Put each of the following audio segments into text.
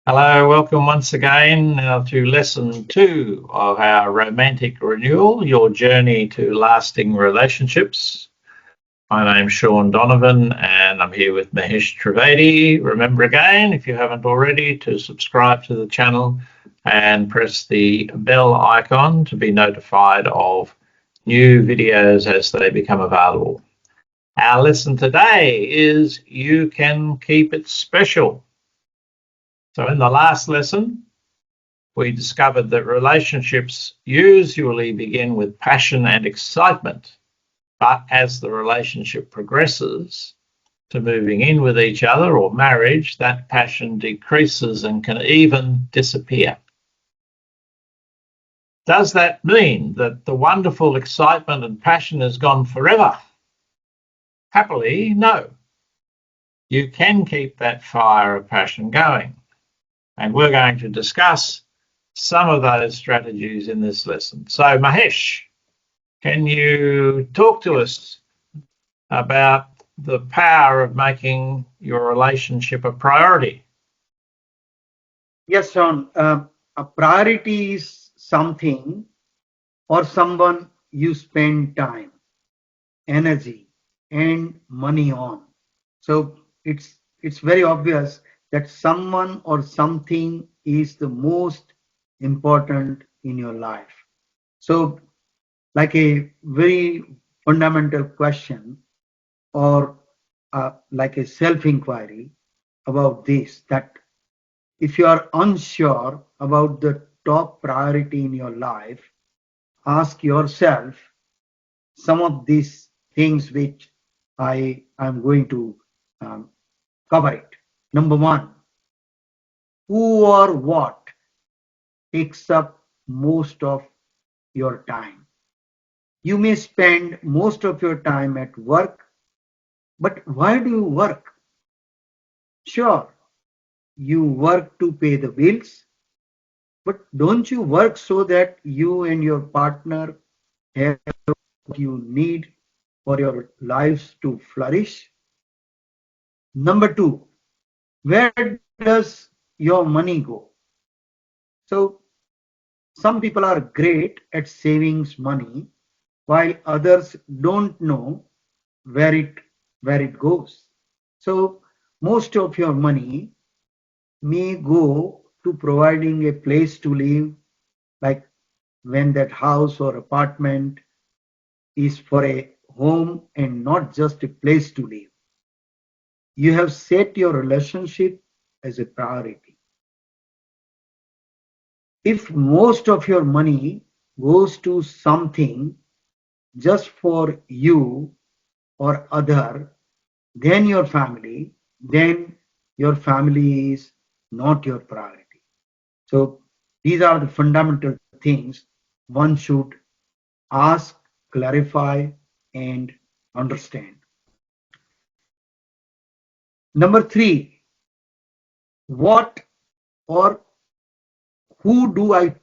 Hello, welcome once again to lesson 2 of our romantic renewal, your journey to lasting relationships. My name's Sean Donovan and I'm here with Mahesh Trivedi. Remember again, if you haven't already, to subscribe to the channel and press the bell icon to be notified of new videos as they become available. Our lesson today is You Can Keep It Special. So in the last lesson, we discovered that relationships usually begin with passion and excitement, but as the relationship progresses to moving in with each other or marriage, that passion decreases and can even disappear. Does that mean that the wonderful excitement and passion is gone forever? Happily, no. You can keep that fire of passion going. And we're going to discuss some of those strategies in this lesson. So, Mahesh, can you talk to us about the power of making your relationship a priority? Yes, Sean. A priority is something or someone you spend time, energy, and money on. So it's very obvious that someone or something is the most important in your life. So, like a very fundamental question or like a self-inquiry about this, that if you are unsure about the top priority in your life, ask yourself some of these things which I am going to um, cover it. Number one, who or what takes up most of your time? You may spend most of your time at work, but why do you work? Sure, you work to pay the bills, but don't you work so that you and your partner have what you need for your lives to flourish? Number two, where does your money go? So some people are great at savings money while others don't know where it where it goes. So most of your money may go to providing a place to live, like when that house or apartment is for a home and not just a place to live. You have set your relationship as a priority. If most of your money goes to something just for you or other than your family, then your family is not your priority. So these are the fundamental things one should ask, clarify, and understand. Number three, what or who do I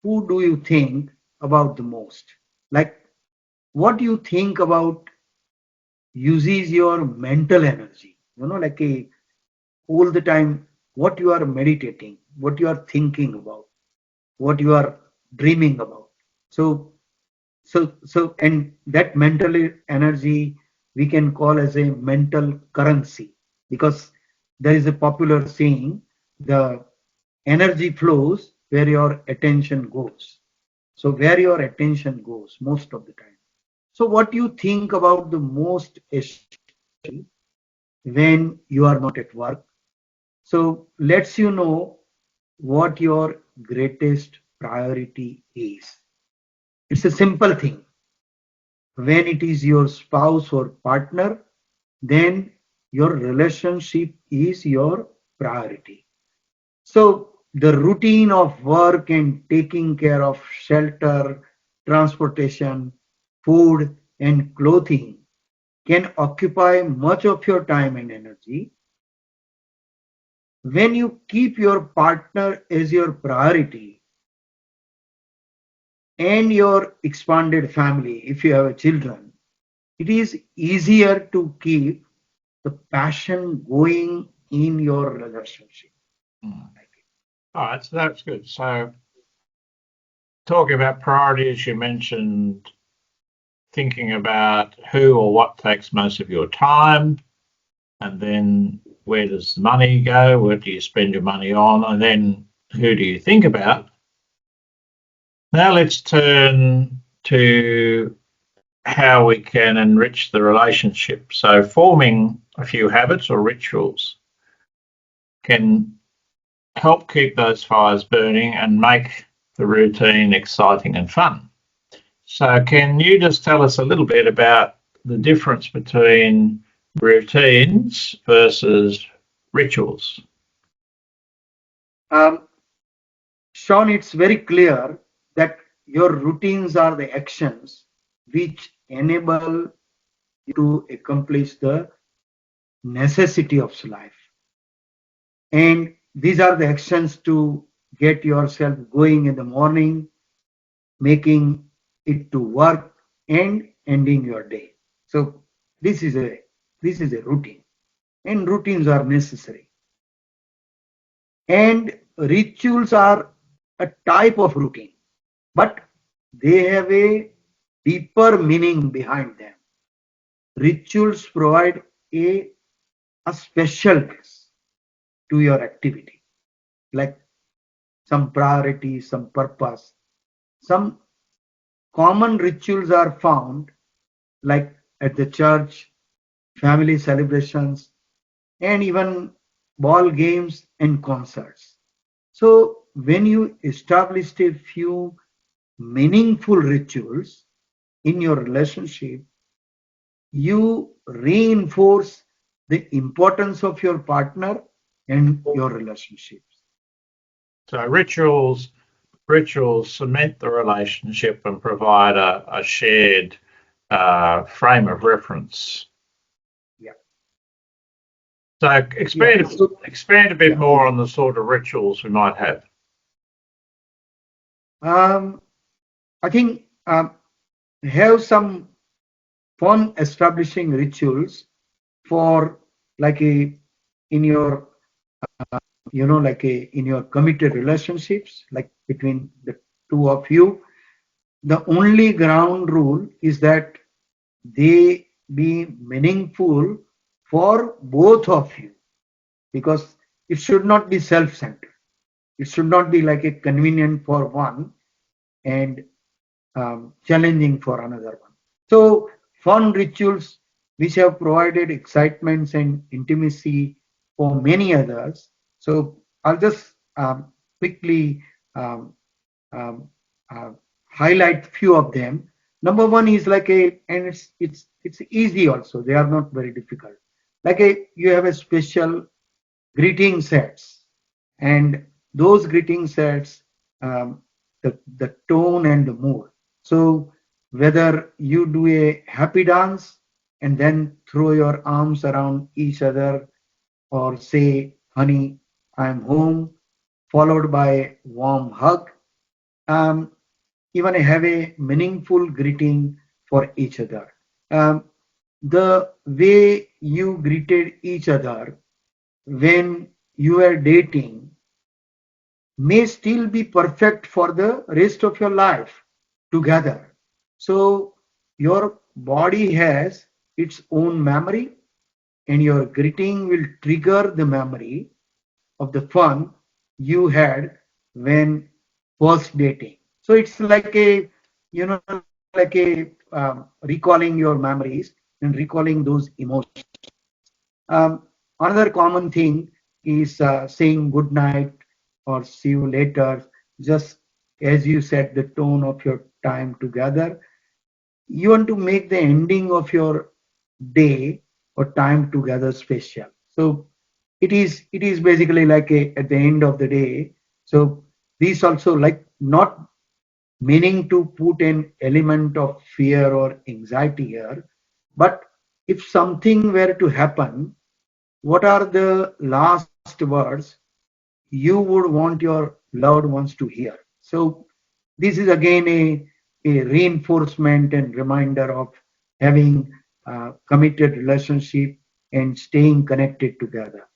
who do you think about the most? Like what you think about uses your mental energy. Like a all the time what you are meditating, what you are thinking about, what you are dreaming about. So and that mental energy we can call as a mental currency, because there is a popular saying, the energy flows where your attention goes. So where your attention goes most of the time. So what you think about the most, especially when you are not at work. So lets you know what your greatest priority is. It's a simple thing. When it is your spouse or partner, then your relationship is your priority. So the routine of work and taking care of shelter, transportation, food, and clothing can occupy much of your time and energy. When you keep your partner as your priority and your expanded family, if you have children, it is easier to keep the passion going in your relationship. Hmm. All right, so that's good. So, talking about priorities, you mentioned thinking about who or what takes most of your time, and then where does the money go? What do you spend your money on? And then who do you think about? Now, let's turn to how we can enrich the relationship. So, forming a few habits or rituals can help keep those fires burning and make the routine exciting and fun. So, can you just tell us a little bit about the difference between routines versus rituals? Um, Sean, it's very clear that your routines are the actions which enable you to accomplish the necessity of life. And these are the actions to get yourself going in the morning, making it to work, and ending your day. So this is a this is a routine, and routines are necessary. And rituals are a type of routine, but they have a deeper meaning behind them. Rituals provide a, a specialness to your activity, like some priority, some purpose. Some common rituals are found, like at the church, family celebrations, and even ball games and concerts. So, when you established a few meaningful rituals in your relationship, you reinforce the importance of your partner and your relationships. So, rituals cement the relationship and provide a shared frame of reference. Yeah. So, Yeah. expand a bit Yeah. more on the sort of rituals we might have. Um, I think have some fun establishing rituals for like a in your like a in your committed relationships, like between the two of you. The only ground rule is that they be meaningful for both of you, because it should not be self-centered. It should not be like a convenient for one and challenging for another one. So, fun rituals which have provided excitements and intimacy for many others. So, I'll just quickly um, um, uh, highlight few of them. Number one is like a, and it's easy also. They are not very difficult. Like a, you have a special greeting sets, and those greeting sets, the tone and the mood. So whether you do a happy dance and then throw your arms around each other, or say, honey, I'm home, followed by a warm hug, um, even have a meaningful greeting for each other. Um, the way you greeted each other when you are dating may still be perfect for the rest of your life together. So your body has its own memory, and your greeting will trigger the memory of the fun you had when first dating. So it's like a, like a recalling your memories and recalling those emotions. Another common thing is saying good night or see you later, just as you set the tone of your time together. You want to make the ending of your day or time together special. So it is basically like a at the end of the day. So these also, like, not meaning to put an element of fear or anxiety here, but if something were to happen, what are the last words you would want your loved ones to hear? So this is again a reinforcement and reminder of having committed relationship and staying connected together.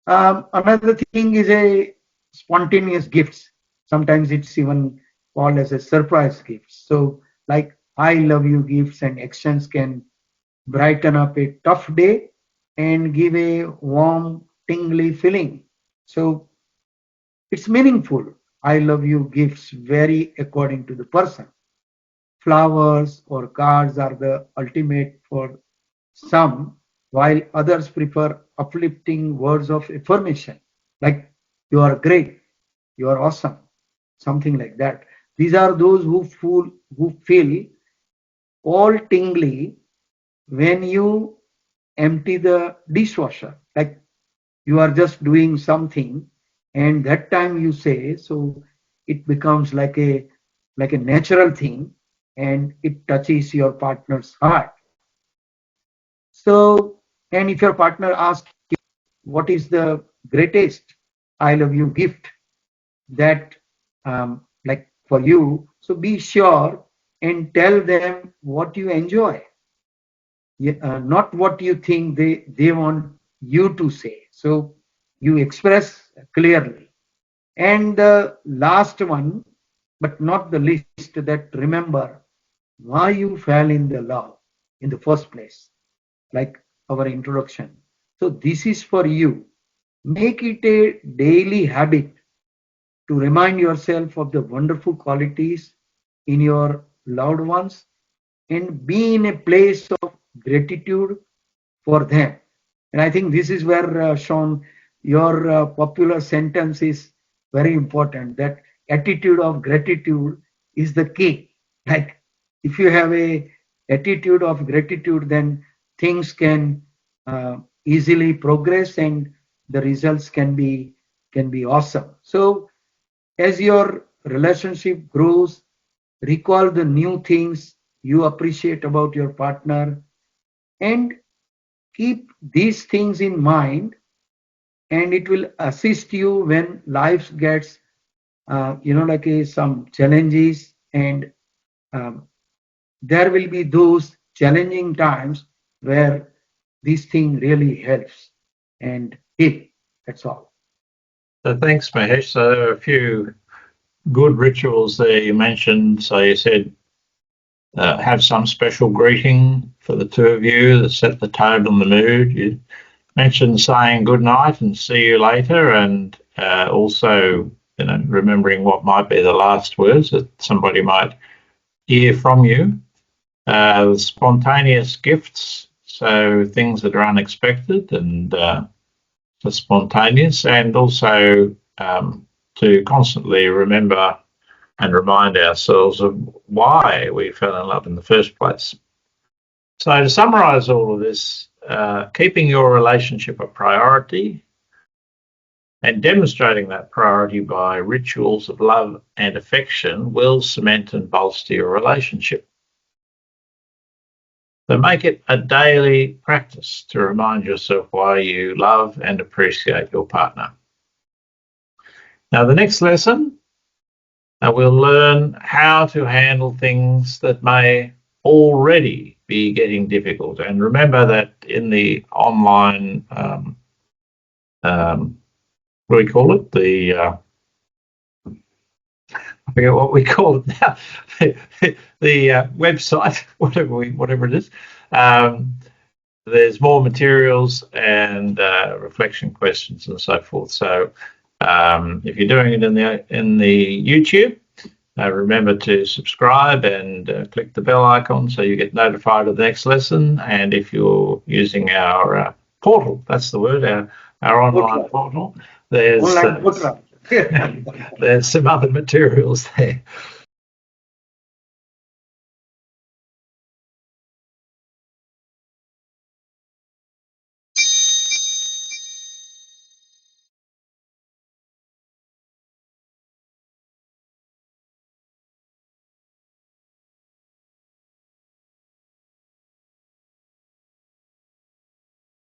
Another thing is a spontaneous gifts. Sometimes it's even called as a surprise gift. So, like I love you gifts and actions can brighten up a tough day and give a warm, tingly feeling. So, it's meaningful. I love you gifts vary according to the person. Flowers or cards are the ultimate for some, while others prefer uplifting words of affirmation, like you are great, you are awesome, something like that. These are those who feel all tingly when you empty the dishwasher. Like you are just doing something, and that time you say, so it becomes like a natural thing, and it touches your partner's heart. So, and if your partner asks what is the greatest I love you gift that like for you, so be sure and tell them what you enjoy, not what you think they want you to say. So you express clearly. And the last one, but not the least, that remember why you fell in the love in the first place, like our introduction. So this is for you. Make it a daily habit to remind yourself of the wonderful qualities in your loved ones and be in a place of gratitude for them. And I think this is where, Sean, your popular sentence is very important. That attitude of gratitude is the key. Like if you have a attitude of gratitude, then things can easily progress and the results can be awesome. So as your relationship grows, recall the new things you appreciate about your partner and keep these things in mind, and it will assist you when life gets some challenges, and um, there will be those challenging times where this thing really helps and hit. That's all. So thanks, Mahesh. So there are a few good rituals there you mentioned. So you said have some special greeting for the two of you that set the tone and the mood. You mentioned saying good night and see you later, and also remembering what might be the last words that somebody might hear from you. Spontaneous gifts, so things that are unexpected and spontaneous, and also to constantly remember and remind ourselves of why we fell in love in the first place. So, to summarize all of this, keeping your relationship a priority and demonstrating that priority by rituals of love and affection will cement and bolster your relationship. So, make it a daily practice to remind yourself why you love and appreciate your partner. Now, the next lesson, we'll learn how to handle things that may already be getting difficult. And remember that in the online, what do we call it? I forget what we call it now. the website, whatever it is. There's more materials and reflection questions and so forth. So if you're doing it in the YouTube, remember to subscribe and click the bell icon so you get notified of the next lesson. And if you're using our portal, that's the word, our online portal, there's there's some other materials there.